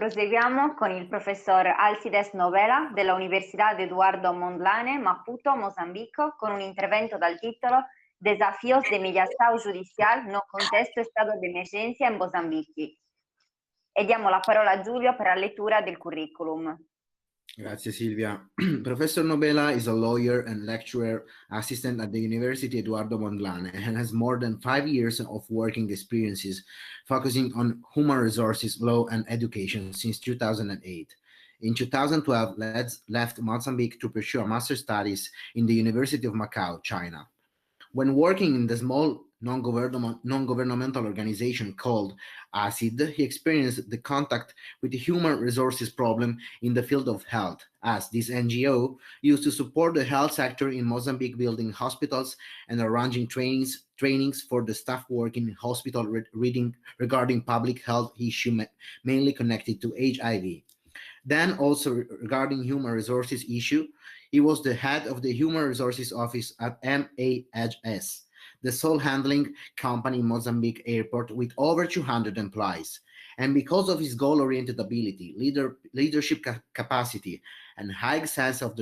Proseguiamo con il professor Alcides Novela della Universidad Eduardo Mondlane, Maputo, Mozambico, con un intervento dal titolo Desafíos de mediação judicial no contesto estado de emergencia in Mozambique. E diamo la parola a Giulio per la lettura del curriculum. Grazie Silvia. Professor Nobela is a lawyer and lecturer assistant at the University Eduardo Mondlane and has more than 5 years of working experiences focusing on human resources, law, and education since 2008. In 2012, left Mozambique to pursue a master's studies in the University of Macau, China. When working in the small non-governmental organization called ACID, he experienced the contact with the human resources problem in the field of health, as this NGO used to support the health sector in Mozambique, building hospitals and arranging trainings for the staff working in hospital regarding public health issues mainly connected to HIV. Then also regarding human resources issue, he was the head of the Human Resources Office at MAHS, the sole handling company in Mozambique airport with over 200 employees. And because of his goal-oriented ability, leadership capacity, and high sense of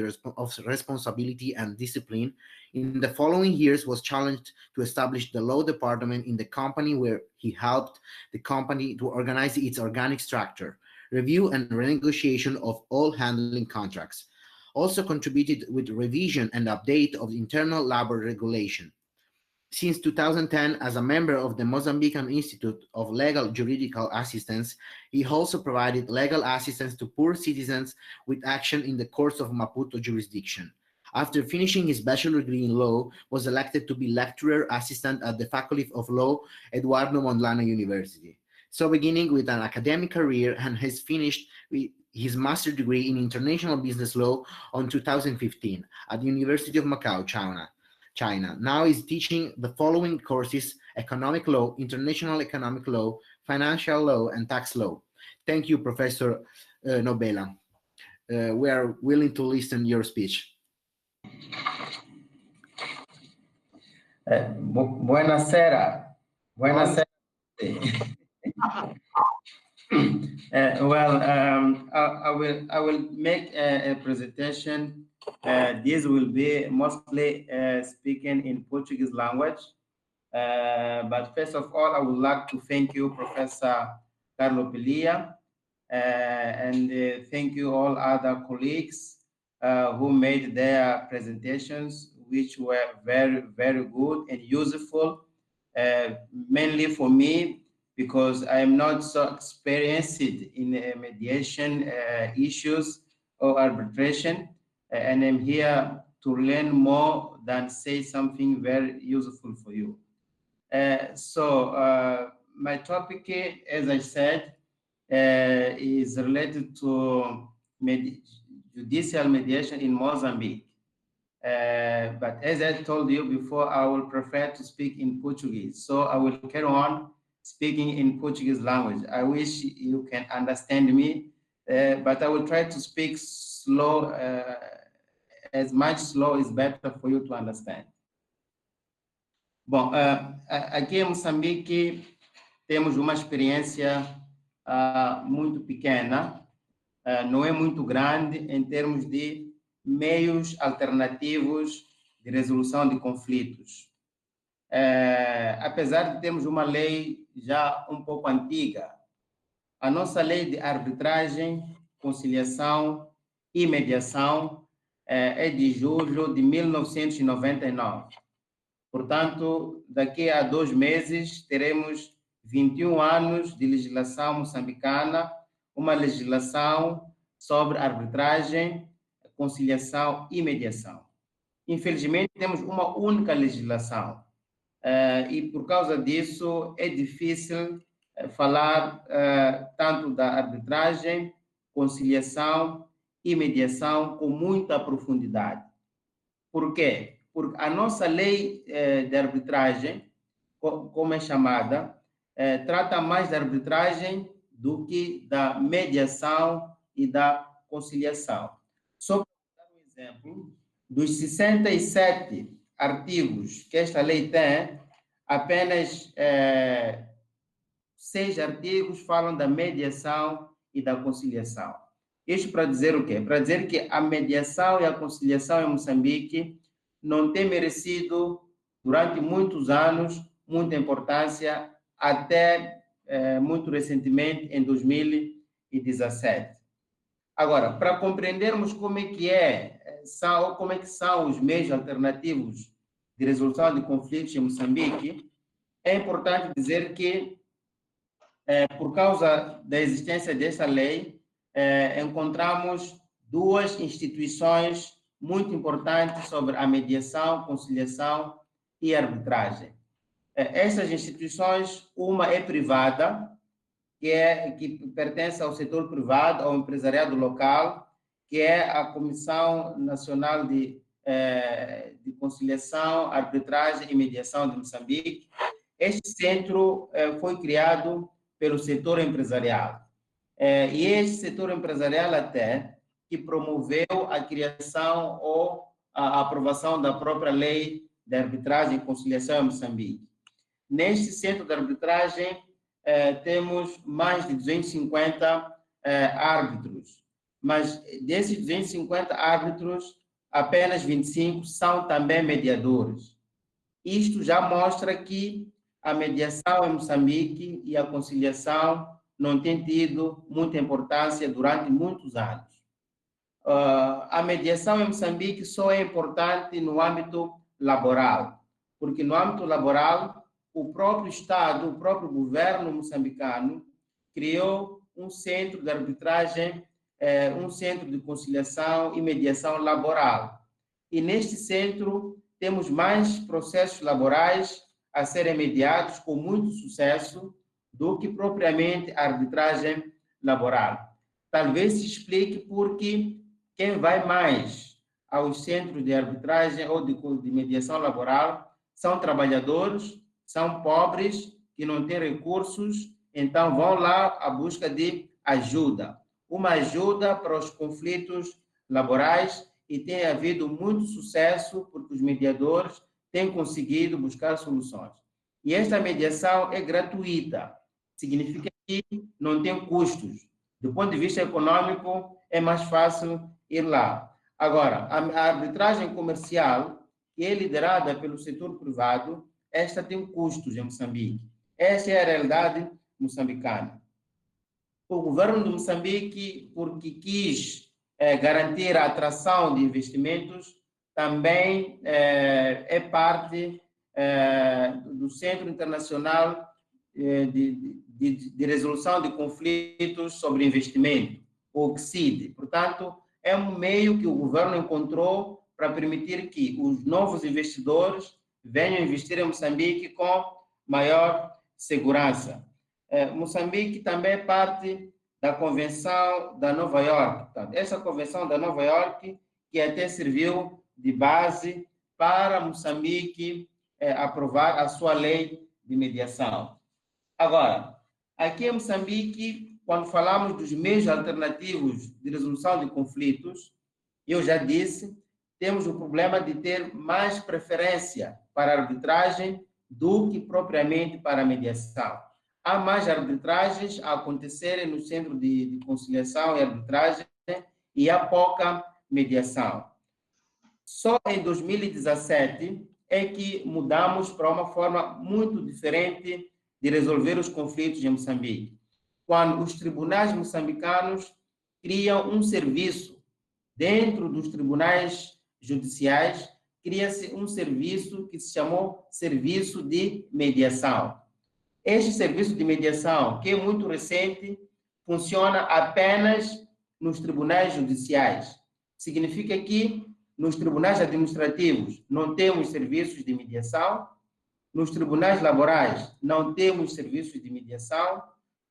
responsibility and discipline, in the following years was challenged to establish the law department in the company, where he helped the company to organize its organic structure, review and renegotiation of all handling contracts. Also contributed with revision and update of the internal labor regulation. Since 2010, as a member of the Mozambican Institute of Legal Juridical Assistance, he also provided legal assistance to poor citizens with action in the courts of Maputo jurisdiction. After finishing his bachelor degree in law, was elected to be lecturer assistant at the Faculty of Law, Eduardo Mondlane University. So beginning with an academic career, and has finished with his master's degree in international business law on 2015 at the University of Macau, China. Now he's teaching the following courses: economic law, international economic law, financial law, and tax law. Thank you, Professor Nobela. We are willing to listen to your speech. Buonasera. Buonasera. I will make a presentation. This will be mostly speaking in Portuguese language. But first of all, I would like to thank you, Professor Carlo Pelia, and thank you all other colleagues who made their presentations, which were very, very good and useful, mainly for me, because I am not so experienced in mediation issues or arbitration, and I'm here to learn more than say something very useful for you. So my topic, as I said, is related to judicial mediation in Mozambique. But as I told you before, I will prefer to speak in Portuguese. So I will carry on speaking in Portuguese language. I wish you can understand me, but I will try to speak slow, as much slow is better for you to understand. Bom, aqui em Moçambique temos uma experiência muito pequena, não é muito grande em termos de meios alternativos de resolução de conflitos. Apesar de termos uma lei já um pouco antiga, a nossa lei de arbitragem, conciliação e mediação é de julho de 1999. Portanto, daqui a 2 meses teremos 21 anos de legislação moçambicana, uma legislação sobre arbitragem, conciliação e mediação. Infelizmente, temos uma única legislação. E por causa disso é difícil falar tanto da arbitragem, conciliação e mediação com muita profundidade. Por quê? Porque a nossa lei de arbitragem, como é chamada, trata mais da arbitragem do que da mediação e da conciliação. Só para dar um exemplo, dos 67 artigos que esta lei tem, apenas 6 artigos falam da mediação e da conciliação. Isto para dizer o quê? Para dizer que a mediação e a conciliação em Moçambique não tem merecido, durante muitos anos, muita importância, até muito recentemente, em 2017. Agora, para compreendermos como é que são os meios alternativos de resolução de conflitos em Moçambique, é importante dizer que, por causa da existência dessa lei, encontramos duas instituições muito importantes sobre a mediação, conciliação e arbitragem. Essas instituições, uma é privada, que pertence ao setor privado, ao empresariado local, que é a Comissão Nacional de Conciliação, Arbitragem e Mediação de Moçambique. Este centro foi criado pelo setor empresarial. E este setor empresarial até que promoveu a criação ou a aprovação da própria lei de arbitragem e conciliação em Moçambique. Neste centro de arbitragem, temos mais de 250 árbitros, mas desses 250 árbitros, apenas 25 são também mediadores. Isto já mostra que a mediação em Moçambique e a conciliação não tem tido muita importância durante muitos anos. A mediação em Moçambique só é importante no âmbito laboral, porque no âmbito laboral, o próprio Estado, o próprio governo moçambicano criou um centro de arbitragem, um centro de conciliação e mediação laboral. E neste centro temos mais processos laborais a serem mediados com muito sucesso do que propriamente a arbitragem laboral. Talvez se explique porque quem vai mais aos centros de arbitragem ou de mediação laboral são trabalhadores, são pobres, que não têm recursos, então vão lá à busca de ajuda. Uma ajuda para os conflitos laborais, e tem havido muito sucesso porque os mediadores têm conseguido buscar soluções. E esta mediação é gratuita, significa que não tem custos. Do ponto de vista econômico, é mais fácil ir lá. Agora, a arbitragem comercial, que é liderada pelo setor privado, esta tem custos em Moçambique. Essa é a realidade moçambicana. O governo de Moçambique, porque quis garantir a atração de investimentos, também é parte do Centro Internacional de Resolução de Conflitos sobre Investimento, o CID. Portanto, é um meio que o governo encontrou para permitir que os novos investidores venham investir em Moçambique com maior segurança. Moçambique também é parte da Convenção da Nova York. Portanto, essa Convenção da Nova York que até serviu de base para Moçambique aprovar a sua lei de mediação. Agora, aqui em Moçambique, quando falamos dos meios alternativos de resolução de conflitos, eu já disse, temos o problema de ter mais preferência para a arbitragem do que propriamente para a mediação. Há mais arbitragens a acontecerem no Centro de Conciliação e Arbitragem e há pouca mediação. Só em 2017 é que mudamos para uma forma muito diferente de resolver os conflitos em Moçambique, quando os tribunais moçambicanos criam um serviço dentro dos tribunais judiciais, cria-se um serviço que se chamou Serviço de Mediação. Este serviço de mediação, que é muito recente, funciona apenas nos tribunais judiciais. Significa que nos tribunais administrativos não temos serviços de mediação, nos tribunais laborais não temos serviços de mediação,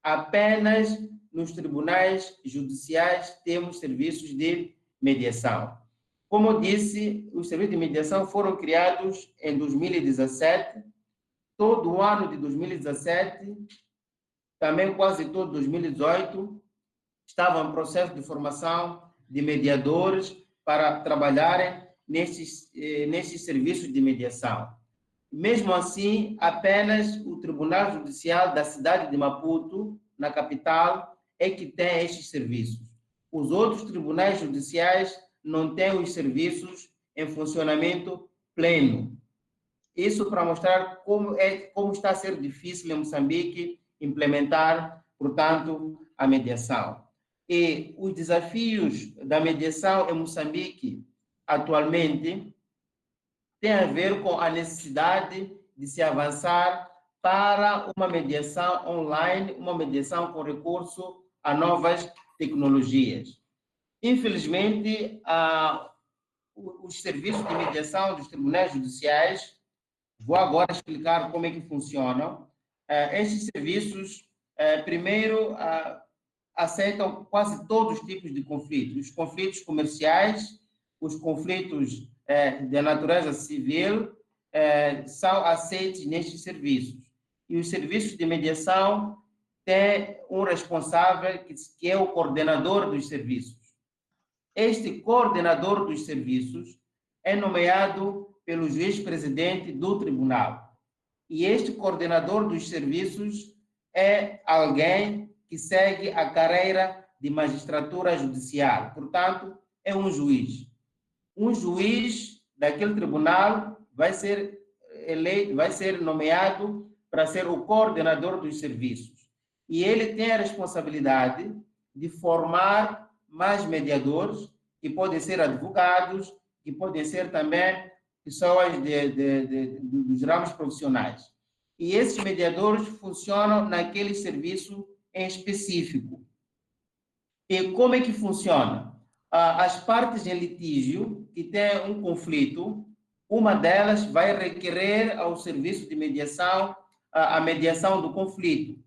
apenas nos tribunais judiciais temos serviços de mediação. Como eu disse, os serviços de mediação foram criados em 2017, todo o ano de 2017, também quase todo 2018, estava em processo de formação de mediadores para trabalharem nesses serviços de mediação. Mesmo assim, apenas o Tribunal Judicial da cidade de Maputo, na capital, é que tem estes serviços. Os outros tribunais judiciais não têm os serviços em funcionamento pleno. Isso para mostrar como está a ser difícil em Moçambique implementar, portanto, a mediação. E os desafios da mediação em Moçambique, atualmente, têm a ver com a necessidade de se avançar para uma mediação online, uma mediação com recurso a novas tecnologias. Infelizmente, os serviços de mediação dos tribunais judiciais, vou agora explicar como é que funcionam. Estes serviços, primeiro, aceitam quase todos os tipos de conflitos. Os conflitos comerciais, os conflitos de natureza civil, são aceitos nestes serviços. E os serviços de mediação têm um responsável, que é o coordenador dos serviços. Este coordenador dos serviços é nomeado pelo juiz-presidente do tribunal. E este coordenador dos serviços é alguém que segue a carreira de magistratura judicial. Portanto, é um juiz. Um juiz daquele tribunal vai ser eleito, vai ser nomeado para ser o coordenador dos serviços. E ele tem a responsabilidade de formar mais mediadores, que podem ser advogados, que podem ser também pessoas dos ramos profissionais. E esses mediadores funcionam naquele serviço em específico. E como é que funciona? As partes em litígio que têm um conflito, uma delas vai requerer ao serviço de mediação a mediação do conflito.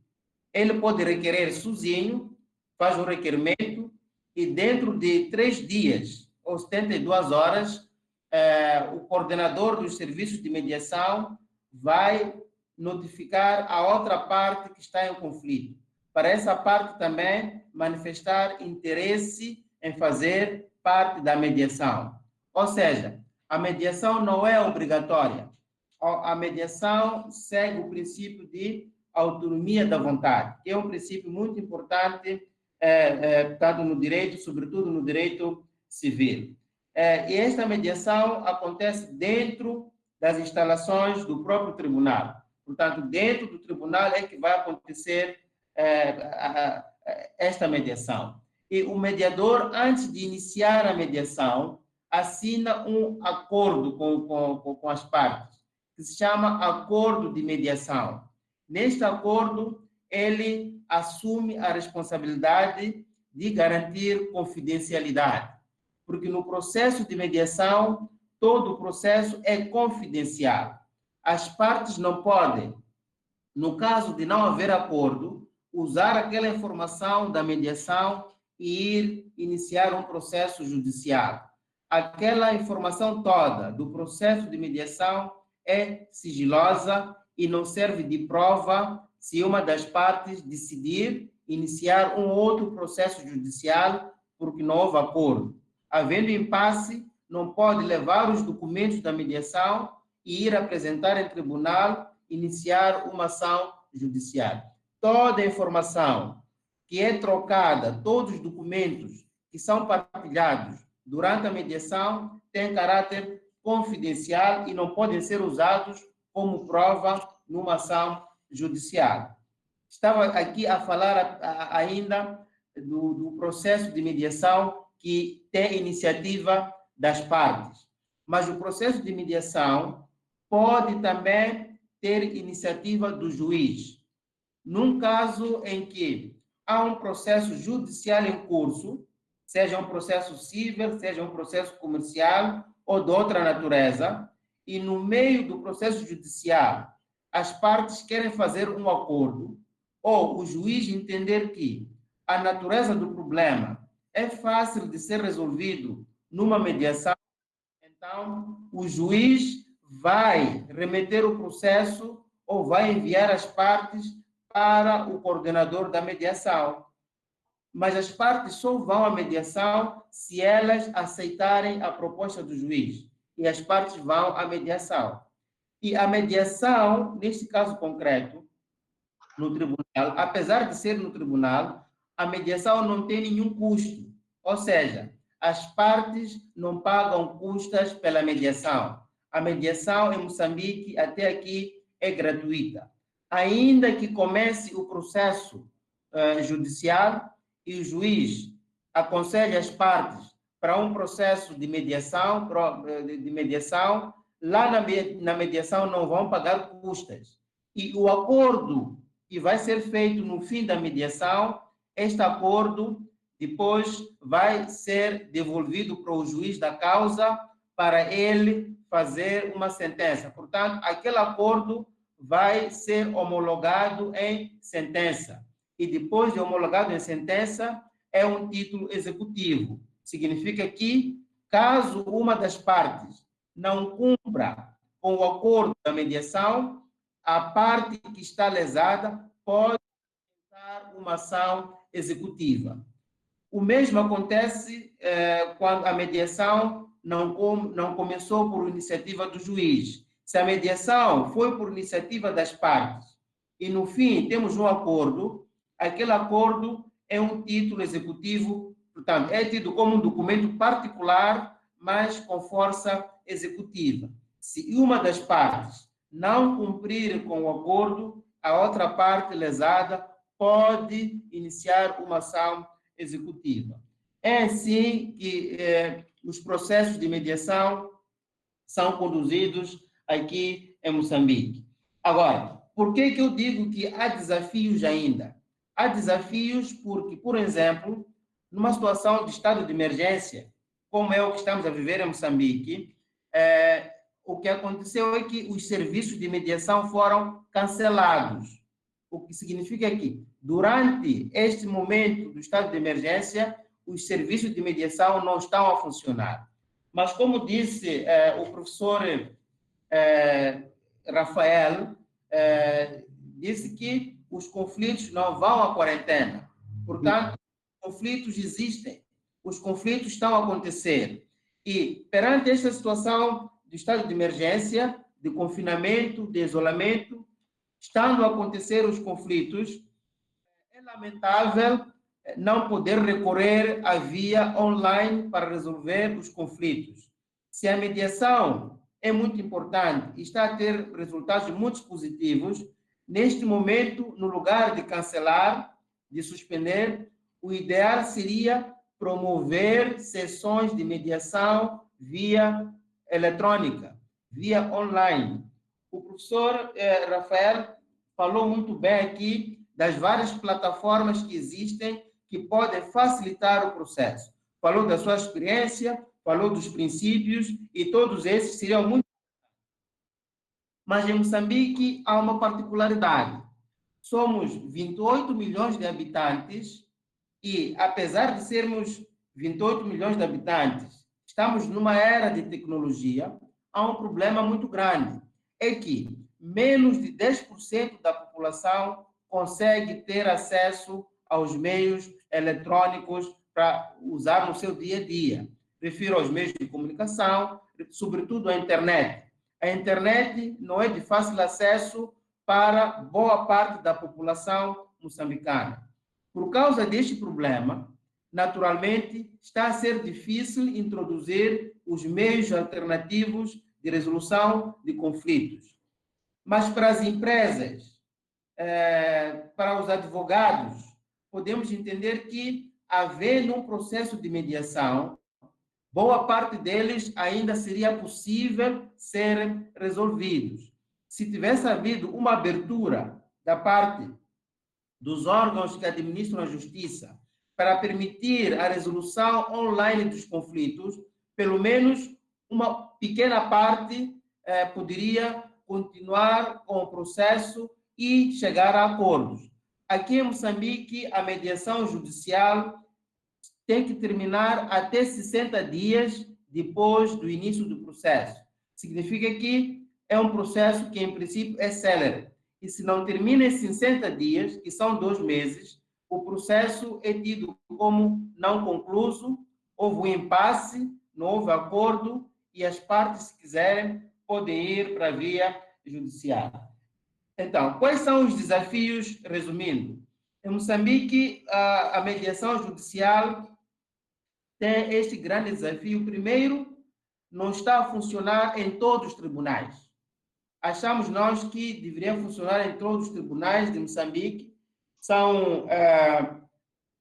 Ele pode requerer sozinho, faz um requerimento, e dentro de 3 dias ou 72 horas, o coordenador dos serviços de mediação vai notificar a outra parte que está em conflito, para essa parte também manifestar interesse em fazer parte da mediação. Ou seja, a mediação não é obrigatória. A mediação segue o princípio de autonomia da vontade, que é um princípio muito importante, tanto no direito, sobretudo no direito civil. E esta mediação acontece dentro das instalações do próprio tribunal. Portanto, dentro do tribunal é que vai acontecer esta mediação. E o mediador, antes de iniciar a mediação, assina um acordo com as partes, que se chama acordo de mediação. Neste acordo, ele assume a responsabilidade de garantir confidencialidade, porque no processo de mediação, todo o processo é confidencial. As partes não podem, no caso de não haver acordo, usar aquela informação da mediação e ir iniciar um processo judicial. Aquela informação toda do processo de mediação é sigilosa e não serve de prova se uma das partes decidir iniciar um outro processo judicial porque não houve acordo. Havendo impasse, não pode levar os documentos da mediação e ir apresentar em tribunal, iniciar uma ação judicial. Toda a informação que é trocada, todos os documentos que são partilhados durante a mediação têm caráter confidencial e não podem ser usados como prova numa ação judicial. Estava aqui a falar ainda do processo de mediação que tem iniciativa das partes. Mas o processo de mediação pode também ter iniciativa do juiz. Num caso em que há um processo judicial em curso, seja um processo civil, seja um processo comercial ou de outra natureza, e no meio do processo judicial as partes querem fazer um acordo, ou o juiz entender que a natureza do problema é fácil de ser resolvido numa mediação, então o juiz vai remeter o processo ou vai enviar as partes para o coordenador da mediação. Mas as partes só vão à mediação se elas aceitarem a proposta do juiz. E as partes vão à mediação. E a mediação, neste caso concreto, no tribunal, apesar de ser no tribunal, a mediação não tem nenhum custo, ou seja, as partes não pagam custas pela mediação. A mediação em Moçambique, até aqui, é gratuita. Ainda que comece o processo judicial e o juiz aconselha as partes para um processo de mediação, lá na mediação não vão pagar custas. E o acordo que vai ser feito no fim da mediação, este acordo depois vai ser devolvido para o juiz da causa para ele fazer uma sentença. Portanto, aquele acordo vai ser homologado em sentença. E depois de homologado em sentença, é um título executivo. Significa que, caso uma das partes não cumpra com o acordo da mediação, a parte que está lesada pode apresentar uma ação executiva. O mesmo acontece quando a mediação não começou por iniciativa do juiz. Se a mediação foi por iniciativa das partes e, no fim, temos um acordo, aquele acordo é um título executivo, portanto, é tido como um documento particular, mas com força executiva. Se uma das partes não cumprir com o acordo, a outra parte lesada pode iniciar uma ação executiva. É assim que os processos de mediação são conduzidos aqui em Moçambique. Agora, por que eu digo que há desafios ainda? Há desafios porque, por exemplo, numa situação de estado de emergência, como é o que estamos a viver em Moçambique, o que aconteceu é que os serviços de mediação foram cancelados. O que significa que, durante este momento do estado de emergência, os serviços de mediação não estão a funcionar. Mas, como disse o professor Rafael, disse que os conflitos não vão à quarentena. Portanto, os conflitos existem, os conflitos estão a acontecer. E, perante esta situação do estado de emergência, de confinamento, de isolamento, estando a acontecer os conflitos, é lamentável não poder recorrer à via online para resolver os conflitos. Se a mediação é muito importante e está a ter resultados muito positivos, neste momento, no lugar de cancelar, de suspender, o ideal seria promover sessões de mediação via eletrônica, via online. O professor Rafael falou muito bem aqui das várias plataformas que existem que podem facilitar o processo. Falou da sua experiência, falou dos princípios, e todos esses seriam muito. Mas em Moçambique há uma particularidade. Somos 28 milhões de habitantes e, apesar de sermos 28 milhões de habitantes, estamos numa era de tecnologia, há um problema muito grande. É que menos de 10% da população consegue ter acesso aos meios eletrônicos para usar no seu dia a dia. Refiro aos meios de comunicação, sobretudo à internet. A internet não é de fácil acesso para boa parte da população moçambicana. Por causa deste problema, naturalmente, está a ser difícil introduzir os meios alternativos de resolução de conflitos. Mas para as empresas, para os advogados, podemos entender que, havendo um processo de mediação, boa parte deles ainda seria possível serem resolvidos. Se tivesse havido uma abertura da parte dos órgãos que administram a justiça para permitir a resolução online dos conflitos, pelo menos uma pequena parte poderia continuar com o processo e chegar a acordos. Aqui em Moçambique, a mediação judicial tem que terminar até 60 dias depois do início do processo. Significa que é um processo que, em princípio, é célere. E se não termina em 60 dias, que são 2 meses, o processo é tido como não concluso, houve um impasse, não houve acordo, e as partes, se quiserem, podem ir para a via judicial. Então, quais são os desafios, resumindo? Em Moçambique, a mediação judicial tem este grande desafio. Primeiro, não está a funcionar em todos os tribunais. Achamos nós que deveria funcionar em todos os tribunais de Moçambique. São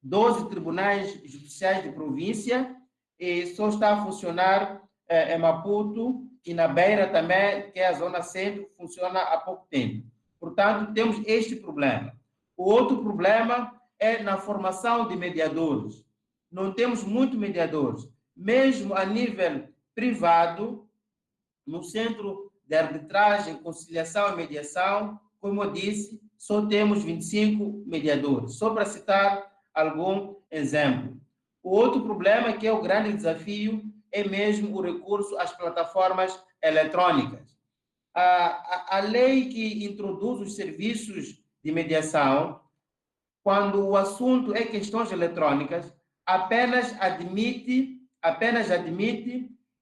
12 tribunais judiciais de província e só está a funcionar em Maputo e na Beira também, que é a zona centro, funciona há pouco tempo. Portanto, temos este problema. O outro problema é na formação de mediadores. Não temos muitos mediadores. Mesmo a nível privado, no Centro de Arbitragem, Conciliação e Mediação, como eu disse, só temos 25 mediadores. Só para citar algum exemplo. O outro problema, que é o grande desafio, é mesmo o recurso às plataformas eletrônicas. A lei que introduz os serviços de mediação, quando o assunto é questões eletrônicas, apenas admite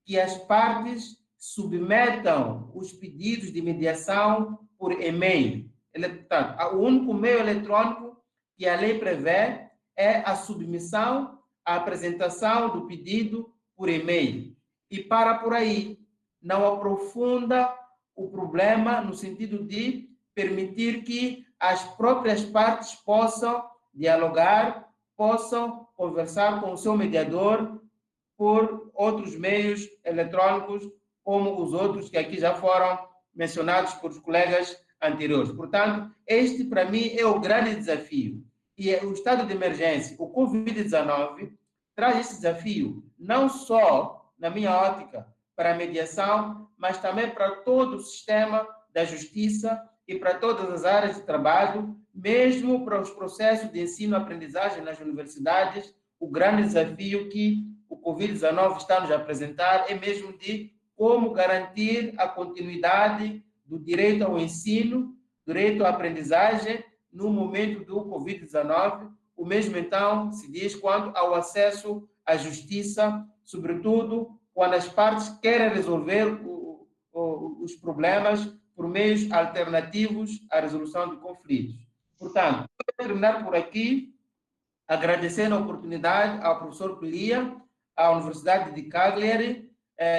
que as partes submetam os pedidos de mediação por e-mail. Portanto, o único meio eletrônico que a lei prevê é a submissão, a apresentação do pedido por e-mail. E para por aí, não aprofunda o problema no sentido de permitir que as próprias partes possam dialogar, possam conversar com o seu mediador por outros meios eletrônicos, como os outros que aqui já foram mencionados por os colegas anteriores. Portanto, este, para mim, é o grande desafio. E o estado de emergência, o Covid-19, traz esse desafio, não só, na minha ótica, para a mediação, mas também para todo o sistema da justiça e para todas as áreas de trabalho, mesmo para os processos de ensino-aprendizagem nas universidades. O grande desafio que o Covid-19 está nos a apresentar é mesmo de como garantir a continuidade do direito ao ensino, direito à aprendizagem, no momento do Covid-19. O mesmo, então, se diz quanto ao acesso à justiça, sobretudo quando as partes querem resolver os problemas por meios alternativos à resolução de conflitos. Portanto, vou terminar por aqui, agradecendo a oportunidade ao professor Pelia, à Universidade de Cagliari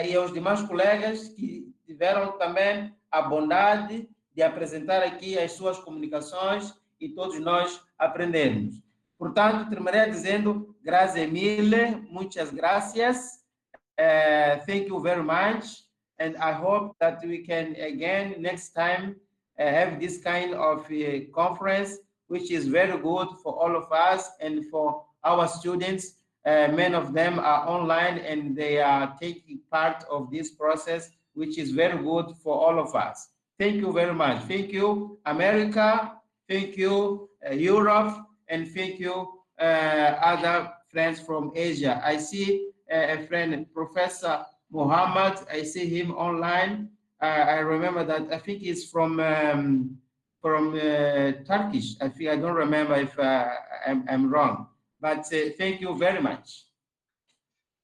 e aos demais colegas que tiveram também a bondade de apresentar aqui as suas comunicações e todos nós aprendemos. Portanto, terminarei dizendo grazie mille, muitas gracias, thank you very much, and I hope that we can again next time have this kind of conference, which is very good for all of us and for our students. Many of them are online and they are taking part of this process, which is very good for all of us. Thank you very much. Thank you, America. Thank you, Europe. And thank you, other friends from Asia. I see a friend, Professor Muhammad. I see him online. I remember that. I think he's from Turkish. I think I don't remember if I'm wrong. But thank you very much.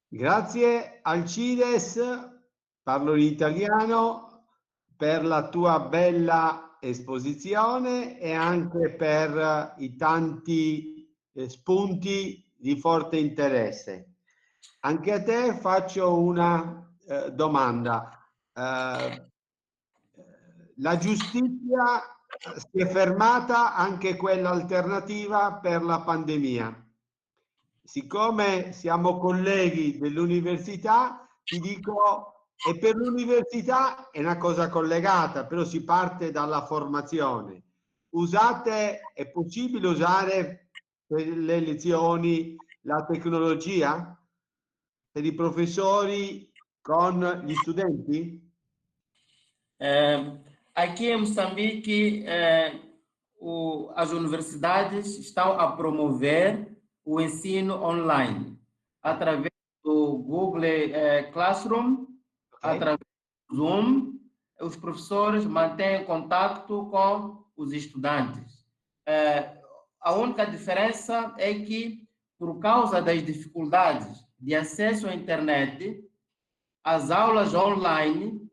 Grazie Alcides, parlo in italiano, per la tua bella esposizione e anche per i tanti spunti di forte interesse. Anche a te faccio una domanda. La giustizia si è fermata, anche quella alternativa per la pandemia. Siccome siamo colleghi dell'università, ti dico, e per l'università è una cosa collegata, però si parte dalla formazione. È possibile usare per le lezioni la tecnologia per i professori con gli studenti? Aqui em Moçambique, as universidades estão a promover o ensino online através do Google Classroom, através do Zoom. Os professores mantêm contato com os estudantes. A única diferença é que, por causa das dificuldades de acesso à internet, as aulas online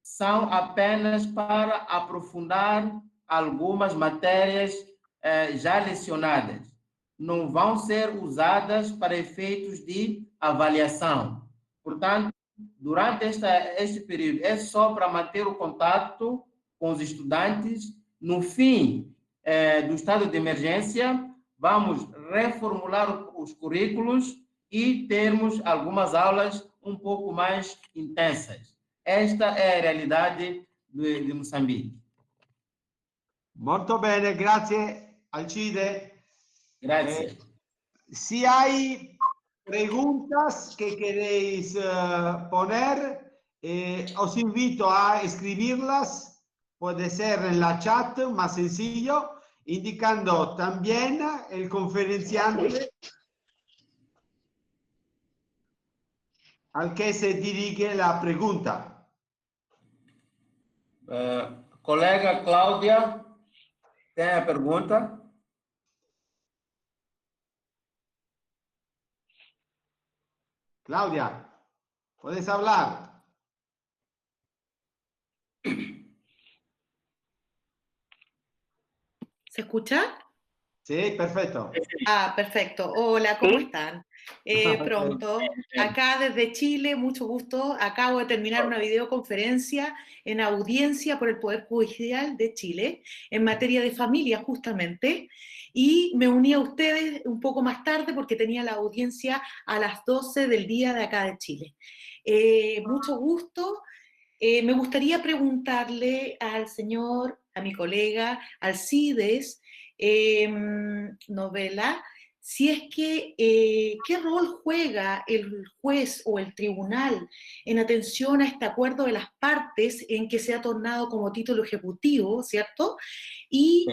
são apenas para aprofundar algumas matérias já lecionadas não vão ser usadas para efeitos de avaliação. Portanto, durante este período, é só para manter o contato com os estudantes. No fim do estado de emergência, vamos reformular os currículos e termos algumas aulas um pouco mais intensas. Esta é a realidade de Moçambique. Molto bene, grazie Alcide. Gracias. Si hay preguntas que queréis poner, os invito a escribirlas, puede ser en la chat, más sencillo, indicando también el conferenciante al que se dirige la pregunta. Colega Cláudia, tem a pergunta? Claudia, ¿puedes hablar? ¿Se escucha? Sí, perfecto. Ah, perfecto. Hola, ¿cómo están? Pronto. Acá desde Chile, mucho gusto. Acabo de terminar una videoconferencia en audiencia por el Poder Judicial de Chile en materia de familia, justamente. Y me uní a ustedes un poco más tarde porque tenía la audiencia a las 12 del día de acá de Chile. Mucho gusto. Me gustaría preguntarle al señor, a mi colega Alcides Novela, si es que, ¿qué rol juega el juez o el tribunal en atención a este acuerdo de las partes en que se ha tornado como título ejecutivo, ¿cierto? ¿Y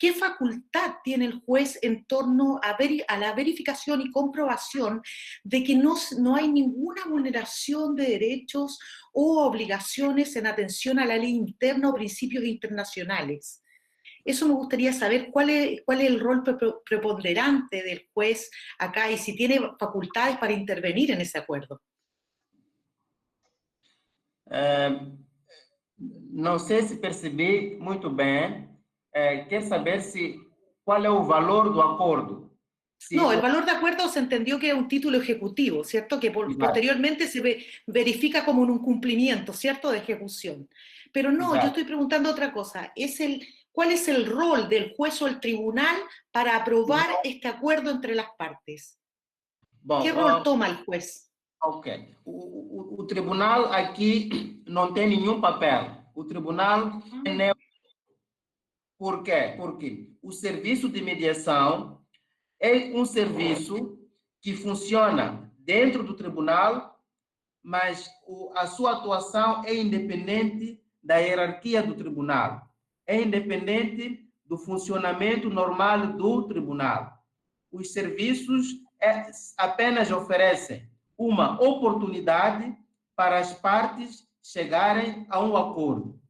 qué facultad tiene el juez en torno a la verificación y comprobación de que no hay ninguna vulneración de derechos o obligaciones en atención a la ley interna o principios internacionales? Eso me gustaría saber cuál es el rol preponderante del juez acá y si tiene facultades para intervenir en ese acuerdo. Não sei se percebi muito bem. Quer saber cuál es el valor del acuerdo. No, el valor de acuerdo se entendió que era un título ejecutivo, ¿cierto? Que posteriormente se verifica como un cumplimiento, ¿cierto? De ejecución. Pero no, yo estoy preguntando otra cosa. ¿Cuál es el rol del juez o el tribunal para aprobar este acuerdo entre las partes? Bom, ¿Qué rol toma el juez? Ok. O tribunal aqui não tem nenhum papel. O tribunal é neutro. Por quê? Porque o serviço de mediação é um serviço que funciona dentro do tribunal, mas a sua atuação é independente da hierarquia do tribunal. É independente do funcionamento normal do tribunal. Os serviços apenas oferecem uma oportunidade para as partes chegarem a um acordo.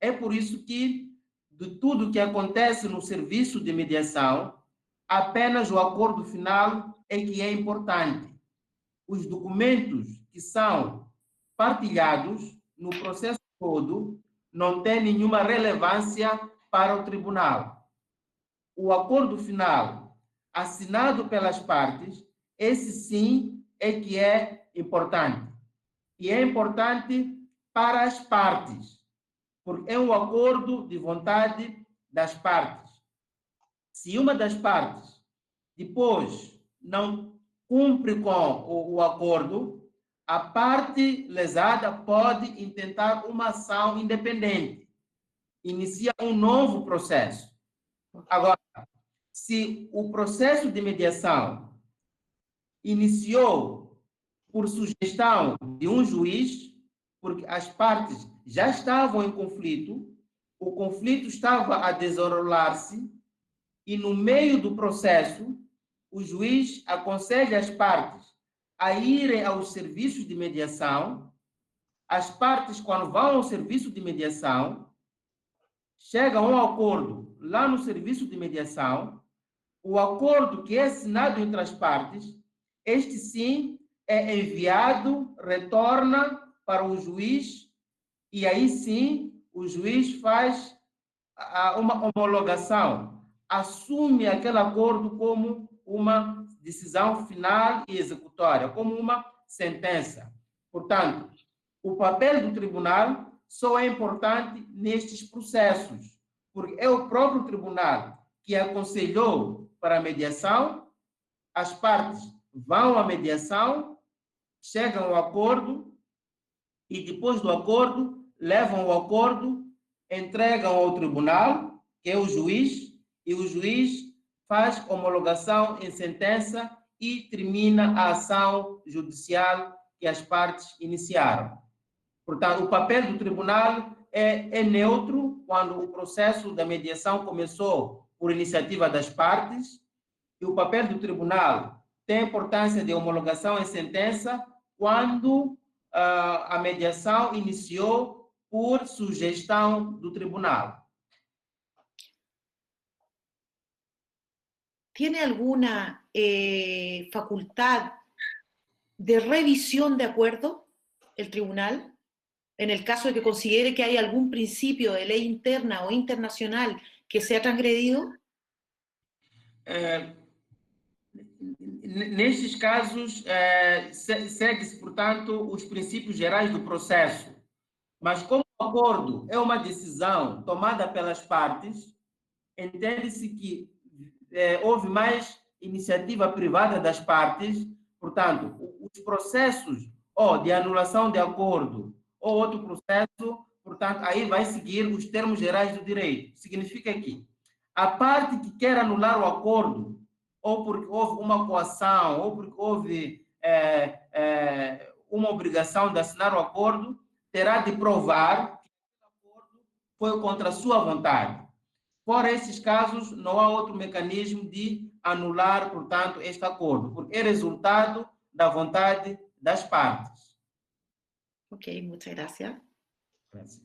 É por isso que, de tudo que acontece no serviço de mediação, apenas o acordo final é que é importante. Os documentos que são partilhados no processo todo não têm nenhuma relevância para o tribunal. O acordo final, assinado pelas partes, esse sim é que é importante. E é importante para as partes, porque é um acordo de vontade das partes. Se uma das partes depois não cumpre com o acordo, a parte lesada pode intentar uma ação independente, inicia um novo processo. Agora, se o processo de mediação iniciou por sugestão de um juiz, porque as partes já estavam em conflito, o conflito estava a desenrolar-se, e no meio do processo, o juiz aconselha as partes a irem aos serviços de mediação. As partes, quando vão ao serviço de mediação, chegam a um acordo lá no serviço de mediação. O acordo que é assinado entre as partes, este sim é enviado, retorna para o juiz, e aí sim o juiz faz uma homologação assume aquele acordo como uma decisão final e executória, como uma sentença. Portanto, o papel do tribunal só é importante nestes processos, porque é o próprio tribunal que aconselhou para a mediação, as partes vão à mediação, chegam ao acordo e depois do acordo levam o acordo, entregam ao tribunal, que é o juiz, e o juiz faz homologação em sentença e termina a ação judicial que as partes iniciaram. Portanto, o papel do tribunal é neutro quando o processo da mediação começou por iniciativa das partes, e o papel do tribunal tem importância de homologação em sentença quando a mediação iniciou por sugestão do tribunal. ¿Tiene alguna facultad de revisión de acuerdo el tribunal? En el caso de que considere que hay algún principio de ley interna o internacional que sea transgredido? Nestes casos, segue-se, portanto, os princípios gerais do processo. Mas como o acordo é uma decisão tomada pelas partes, entende-se que houve mais iniciativa privada das partes, portanto, os processos de anulação de acordo ou outro processo, portanto, aí vai seguir os termos gerais do direito. Significa que a parte que quer anular o acordo, ou porque houve uma coação, ou porque houve uma obrigação de assinar o acordo, terá de provar que o acordo foi contra a sua vontade. Fora esses casos, não há outro mecanismo de anular, portanto, este acordo, porque é resultado da vontade das partes. Ok, muchas gracias. Gracias.